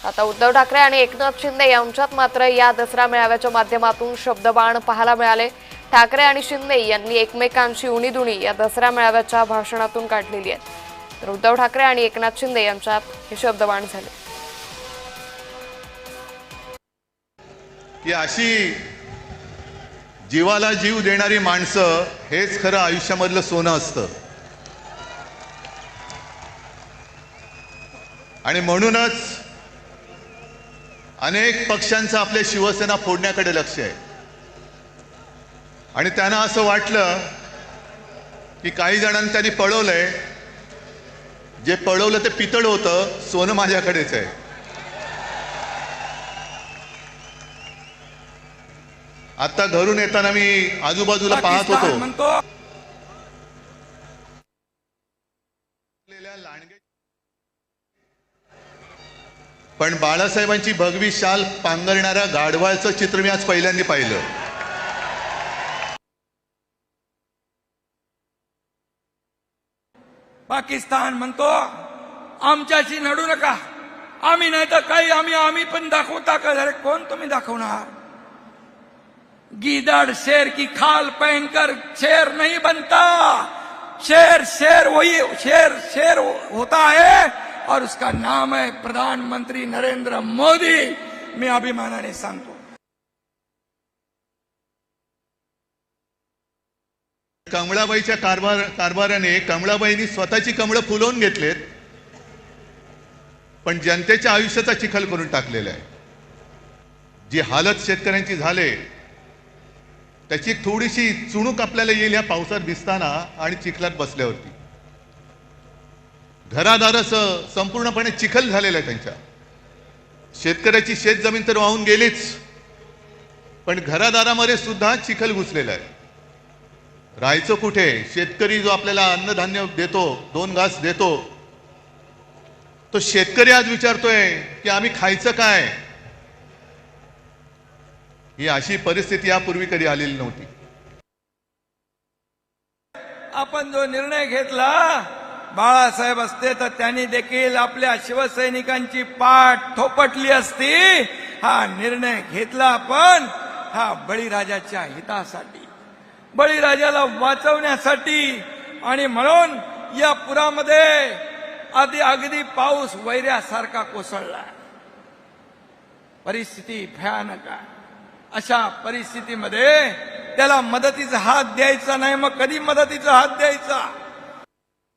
आता उद्धव ठाकरे आणि एकनाथ शिंदे यांच्यात मात्र या दसरा मेळाव्याच्या माध्यमातून शब्दबाण पाहायला मिळाले। ठाकरे आणि शिंदे यांनी एकमेकांची उणीधुणी या दसरा मेळाव्याच्या भाषणातून काढलेली आहे। तर उद्धव ठाकरे आणि एकनाथ शिंदे यांच्यात हे शब्दबाण झाले। की अशी जीवाला जीव देणारी माणसं हेच खरं आयुष्यामधलं सोनं असतं आणि म्हणूनच अनेक पक्षांचं आपल्या शिवसेना फोडण्याकडे लक्ष आहे आणि त्यांना असं वाटलं की काही जणांनी त्यांनी पळवलंय, जे पळवलं ते पितळ होतं, सोनं माझ्याकडेच आहे। आता घरून येताना मी आजूबाजूला पाहत होतो, पण बाळासाहेबांची भगवी शाल पांघरणाऱ्या गाढवाचं चित्र मी आज पहिल्यांदा पाहिलं। पाकिस्तान म्हणतो आमच्याशी नडू नका, आम्ही नाही तर काही आम्ही पण दाखवता का? अरे कोण तुम्ही दाखवणार? गीदड़ शेर की खाल पहनकर शेर नहीं बनता, शेर शेर वही शेर होता है और उसका नाम है प्रधानमंत्री नरेंद्र मोदी। मी अभिमानाने सांगतो। कमळाबाईच्या कारभाराने कमळाबाईंनी स्वतःची कमळं फुलवून घेतलेत, पण जनतेच्या आयुष्याचा चिखल करून टाकलेला आहे। जी हालत शेतकऱ्यांची झाले त्याची थोडीशी चुणूक आपल्याला येईल या पावसात भिजताना आणि चिखलात बसल्यावरती। घरादाराचं संपूर्णपणे चिखल झालेलं आहे त्यांच्या। शेतकऱ्याची शेतजमीन तर वाहून गेलीच, पण घरादारामध्ये सुद्धा चिखल घुसलेला आहे। राहायचं कुठे? शेतकरी जो आपल्याला अन्नधान्य देतो, 2 घास देतो, तो शेतकरी आज विचारतोय की आम्ही खायचं काय? ही अशी परिस्थिती यापूर्वी कधी आलेली नव्हती। आपण जो निर्णय घेतला, बाळासाहेब असते तर त्यांनी देखील आपल्या शिवसैनिकांची पाठ थोपटली असती। हा निर्णय घेतला आपण हा बळीराजाच्या हितासाठी, बळीराजाला वाचवण्यासाठी, आणि म्हणून या पुरामध्ये अगदी पाऊस वैऱ्यासारखा कोसळला। परिस्थिती भयानक आहे। अशा परिस्थितीमध्ये त्याला मदतीचा हात द्यायचा नाही, मग कधी मदतीचा हात द्यायचा?